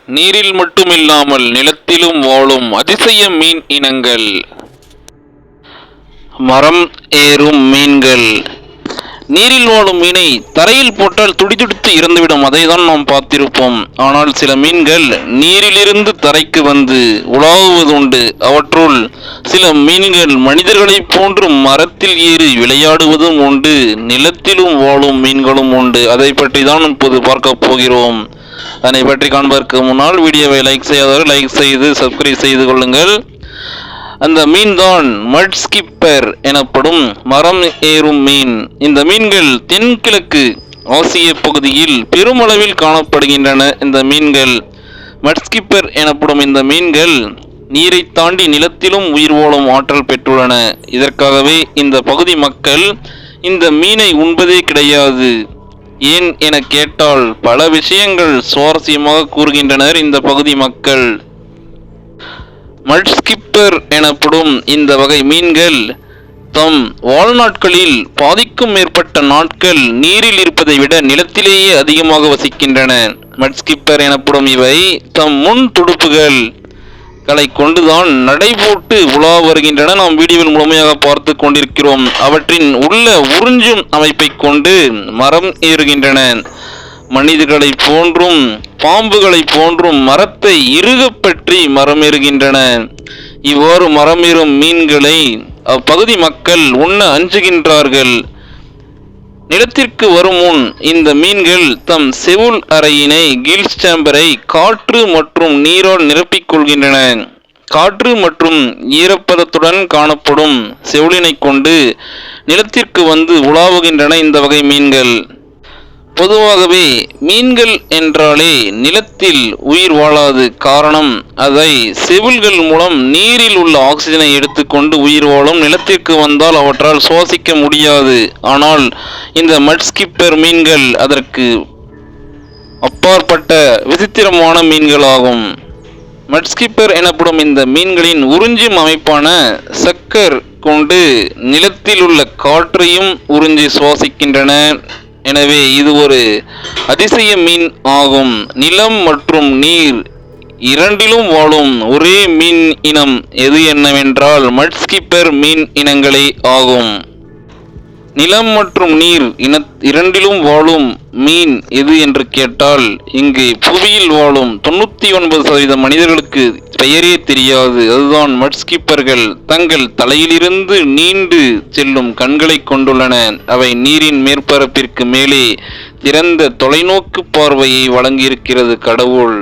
நீரில் மட்டுமில்லாமல் நிலத்திலும் வாழும் அதிசய மீன் இனங்கள். மரம் ஏறும் மீன்கள். நீரில் வாழும் மீனை தரையில் போட்டால் துடிதுடித்து இறந்துவிடும். அதை தான் நாம் பார்த்திருப்போம். ஆனால் சில மீன்கள் நீரிலிருந்து தரைக்கு வந்து உலாவுவதுண்டு. அவற்றுள் சில மீன்கள் மனிதர்களைப் போன்று மரத்தில் ஏறி விளையாடுவதும் உண்டு. நிலத்திலும் வாழும் மீன்களும் உண்டு. அதை பற்றி தான் இப்போது பார்க்க போகிறோம். அதனை பற்றி காண்பதற்கு முன்னால் வீடியோவை லைக் செய்யாதவர்கள் லைக் செய்து சப்ஸ்கிரைப் செய்து கொள்ளுங்கள். அந்த மீன் தான் மட் ஸ்கிப்பர் எனப்படும் மரம் ஏறும் மீன். இந்த மீன்கள் தென்கிழக்கு ஆசிய பகுதியில் பெருமளவில் காணப்படுகின்றன. இந்த மீன்கள் மட் ஸ்கிப்பர் எனப்படும் இந்த மீன்கள் நீரை தாண்டி நிலத்திலும் உயிர் வாழும் ஆற்றல் பெற்றுள்ளன. இதற்காகவே இந்த பகுதி மக்கள் இந்த மீனை உண்பதே கிடையாது. ஏன் என கேட்டால் பல விஷயங்கள் சுவாரஸ்யமாக கூறுகின்றனர் இந்த பகுதி மக்கள். மட் ஸ்கிப்பர் எனப்படும் இந்த வகை மீன்கள் தம் வாழ்நாட்களில் பாதிக்கும் மேற்பட்ட நாட்கள் நீரில் இருப்பதை விட நிலத்திலேயே அதிகமாக வசிக்கின்றன. மட் ஸ்கிப்பர் எனப்படும் இவை தம் முன் துடுப்புகள் கொண்டுதான் நடைபோட்டு உலா வருகின்றன. நாம் வீடியோவில் முழுமையாக பார்த்து கொண்டிருக்கிறோம். அவற்றின் உள்ள உறிஞ்சும் அமைப்பை கொண்டு மரம் ஏறுகின்றன. மனிதர்களை போன்றும் பாம்புகளை போன்றும் மரத்தை இறுகப் பற்றி மரம் ஏறுகின்றன. இவ்வாறு மரமேறும் மீன்களை அப்பகுதி மக்கள் உண்ண அஞ்சுகின்றார்கள். நிலத்திற்கு வரும் முன் இந்த மீன்கள் தம் செவுள் அறையினை கில்ஸ் சேம்பரை காற்று மற்றும் நீரால் நிரப்பிக் கொள்கின்றன. காற்று மற்றும் ஈரப்பதத்துடன் காணப்படும் செவுளினை கொண்டு நிலத்திற்கு வந்து உலாவுகின்றன இந்த வகை மீன்கள். பொதுவாகவே மீன்கள் என்றாலே நிலத்தில் உயிர் வாழாது. காரணம், அதை செவில்கள் மூலம் நீரில் உள்ள ஆக்சிஜனை எடுத்துக்கொண்டு உயிர் வாழும். நிலத்திற்கு வந்தால் அவற்றால் சுவாசிக்க முடியாது. ஆனால் இந்த மட் ஸ்கிப்பர் மீன்கள் அதற்கு அப்பாற்பட்ட விசித்திரமான மீன்களாகும். மட் ஸ்கிப்பர் எனப்படும் இந்த மீன்களின் உறிஞ்சும் அமைப்பான சக்கர் கொண்டு நிலத்தில் உள்ள காற்றையும் உறிஞ்சி சுவாசிக்கின்றன. எனவே இது ஒரு அதிசய மீன் ஆகும். நிலம் மற்றும் நீர் இரண்டிலும் வாழும் ஒரே மீன் இனம் எது என்னவென்றால் மட் ஸ்கிப்பர் மீன் இனங்களே ஆகும். நிலம் மற்றும் நீர் இரண்டிலும் வாழும் மீன் எது என்று கேட்டால் இங்கு புவியில் வாழும் 99% மனிதர்களுக்கு பெயரே தெரியாது. அதுதான் மட் ஸ்கிப்பர்கள். தங்கள் தலையிலிருந்து நீண்டு செல்லும் கண்களை கொண்டுள்ளன. அவை நீரின் மேற்பரப்பிற்கு மேலே திறந்த தொலைநோக்கு பார்வையை வழங்கியிருக்கிறது கடவுள்.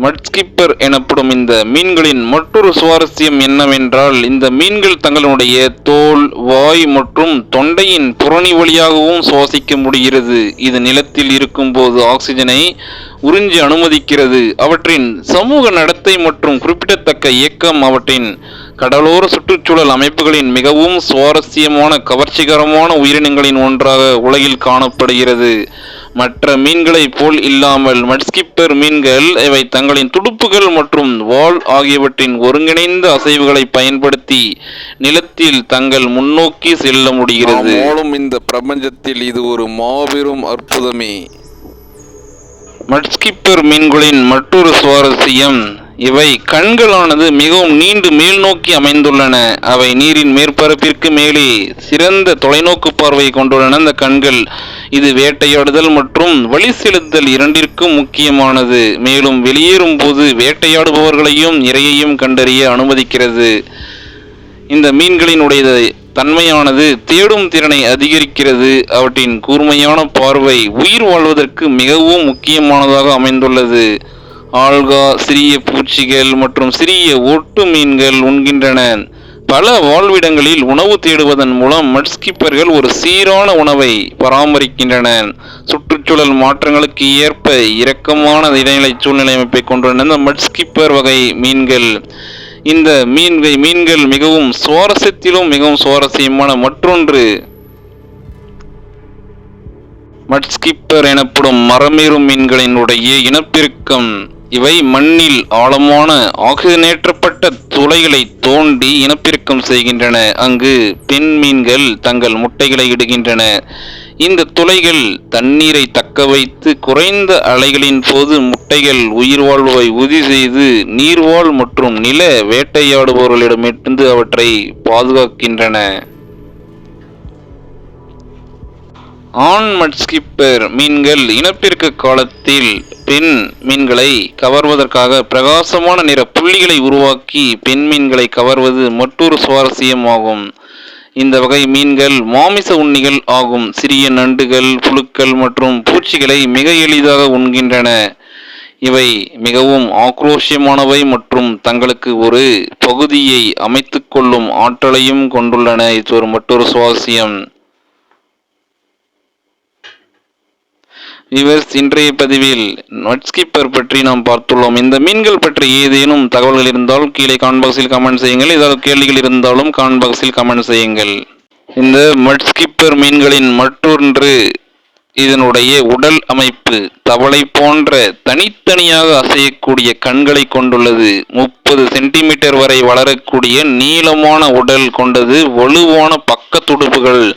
மட் ஸ்கிப்பர் எனப்படும் இந்த மீன்களின் மற்றொரு சுவாரஸ்யம் என்னவென்றால் இந்த மீன்கள் தங்களுடைய தோல், வாய் மற்றும் தொண்டையின் புறணி வழியாகவும் சுவாசிக்க முடிகிறது. இது நிலத்தில் இருக்கும்போது ஆக்சிஜனை உறிஞ்சி அனுமதிக்கிறது. அவற்றின் சமூக நடத்தை மற்றும் குறிப்பிடத்தக்க இயக்கம் அவற்றின் கடலோர சுற்றுச்சூழல் அமைப்புகளின் மிகவும் சுவாரஸ்யமான கவர்ச்சிகரமான உயிரினங்களின் ஒன்றாக உலகில் காணப்படுகிறது. மற்ற மீன்களை போல் இல்லாமல் மட் ஸ்கிப்பர் மீன்கள் இவை தங்களின் துடுப்புகள் மற்றும் வால் ஆகியவற்றின் ஒருங்கிணைந்த அசைவுகளை பயன்படுத்தி நிலத்தில் தங்கள் முன்னோக்கி செல்ல முடிகிறது. இந்த பிரபஞ்சத்தில் இது ஒரு மாபெரும் அற்புதமே. மட் ஸ்கிப்பர் மீன்களின் மற்றொரு சுவாரஸ்யம், இவை கண்களானது மிகவும் நீண்டு மேல் நோக்கி அமைந்துள்ளன. அவை நீரின் மேற்பரப்பிற்கு மேலே சிறந்த தொலைநோக்கு பார்வையை கொண்டுள்ளன. இந்த கண்கள் இது வேட்டையாடுதல் மற்றும் வழி செலுத்தல் இரண்டிற்கும் முக்கியமானது. மேலும் வெளியேறும் போது வேட்டையாடுபவர்களையும் இரையையும் கண்டறிய அனுமதிக்கிறது. இந்த மீன்களினுடைய தன்மையானது தேடும் திறனை அதிகரிக்கிறது. அவற்றின் கூர்மையான பார்வை உயிர் வாழ்வதற்கு மிகவும் முக்கியமானதாக அமைந்துள்ளது. ஆல்கா, சிறிய பூச்சிகள் மற்றும் சிறிய ஒட்டு மீன்கள் உண்கின்றன. பல வாழ்விடங்களில் உணவு தேடுவதன் மூலம் மட் ஸ்கிப்பர்கள் ஒரு சீரான உணவை பராமரிக்கின்றன. சுற்றுச்சூழல் மாற்றங்களுக்கு ஏற்ப இரக்கமான இடைநிலை சூழ்நிலை அமைப்பை கொண்டுள்ள இந்த மட் ஸ்கிப்பர் வகை மீன்கள். இந்த மீன்கள் மிகவும் சுவாரஸ்யத்திலும் மிகவும் சுவாரஸ்யமான மற்றொன்று மட் ஸ்கிப்பர் எனப்படும் மரமேறும் மீன்களினுடைய இனப்பெருக்கம். இவை மண்ணில் ஆழமான ஆக்சிஜனேற்றப்பட்ட துளைகளை தோண்டி இனப்பெருக்கம் செய்கின்றன. அங்கு பெண் மீன்கள் தங்கள் முட்டைகளை இடுகின்றன. இந்த துளைகள் தண்ணீரை தக்க வைத்து குறைந்த அலைகளின் போது முட்டைகள் உயிர் வாழ்வை உறுதி செய்து நீர்வாழ் மற்றும் நில வேட்டையாடுபவர்களிடமிருந்து அவற்றை பாதுகாக்கின்றன. ஆண் மட்ஸ்கிப்பர் மீன்கள் இனப்பெருக்க காலத்தில் பெண் மீன்களை கவர்வதற்காக பிரகாசமான நிற புள்ளிகளை உருவாக்கி பெண் மீன்களை கவர்வது மற்றொரு சுவாரஸ்யமாகும். இந்த வகை மீன்கள் மாமிச உண்ணிகள் ஆகும். சிறிய நண்டுகள், புழுக்கள் மற்றும் பூச்சிகளை மிக எளிதாக உண்கின்றன. இவை மிகவும் ஆக்ரோஷமானவை மற்றும் தங்களுக்கு ஒரு பகுதியை அமைத்துக் கொள்ளும் ஆற்றலையும் கொண்டுள்ளன. இது மற்றொரு சுவாரஸ்யம். வியூவர்ஸ், இன்றைய பதிவில் மட்ஸ்கிப்பர் பற்றி நாம் பார்த்துள்ளோம். இந்த மீன்கள் பற்றி ஏதேனும் தகவல்கள் இருந்தால் கீழே கமெண்ட் பாக்ஸில் கமெண்ட் செய்யுங்கள். ஏதாவது கேள்விகள் இருந்தாலும் கமெண்ட் பாக்ஸில் கமெண்ட் செய்யுங்கள். இந்த மட்ஸ்கிப்பர் மீன்களின் மற்றொன்று இதனுடைய உடல் அமைப்பு. தவளை போன்ற தனித்தனியாக அசையக்கூடிய கண்களை கொண்டுள்ளது. 30 சென்டிமீட்டர் வரை வளரக்கூடிய நீளமான உடல் கொண்டது. வலுவான பக்க துடுப்புகள்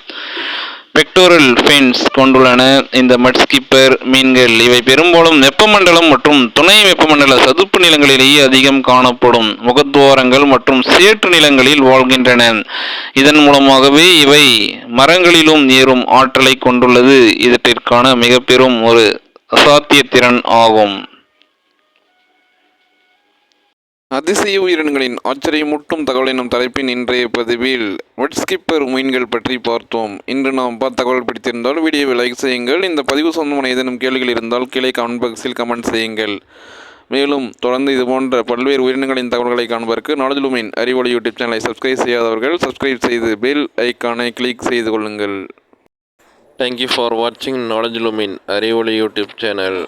பெக்டோரல் ஃபின்ஸ் கொண்டுள்ளன. இந்த மட்ஸ்கிப்பர் மீன்கள் இவை பெரும்பாலும் வெப்பமண்டலம் மற்றும் துணை வெப்பமண்டல சதுப்பு நிலங்களிலேயே அதிகம் காணப்படும். முகத்துவாரங்கள் மற்றும் சேற்று நிலங்களில் வாழ்கின்றன. இதன் மூலமாகவே இவை மரங்களிலும் ஏறும் ஆற்றலை கொண்டுள்ளது. இதற்கான மிக பெரும் ஒரு அசாத்திய திறன் ஆகும். அதிசய உயிரினங்களின் ஆச்சரியமூட்டும் தகவல் எனும் தலைப்பின் இன்றைய பதிவில் மட்ஸ்கிப்பர் மீன்கள் பற்றி பார்த்தோம். இன்று நாம் பார்த்த தகவல் பிடித்திருந்தால் வீடியோவை லைக் செய்யுங்கள். இந்த பதிவு சொந்தமான ஏதேனும் கேள்விகள் இருந்தால் கீழே கமெண்ட் பாக்ஸில் கமெண்ட் செய்யுங்கள். மேலும் தொடர்ந்து இதுபோன்ற பல்வேறு உயிரினங்களின் தகவல்களை காண்பதற்கு நாலேஜ் லூமின் அறிவொளி யூடியூப் சேனலை சப்ஸ்கிரைப் செய்யாதவர்கள் சப்ஸ்கிரைப் செய்து பெல் ஐக்கானை கிளிக் செய்து கொள்ளுங்கள். தேங்க்யூ ஃபார் வாட்சிங் நாலேஜ் லூமின் அறிவொளி யூடியூப் சேனல்.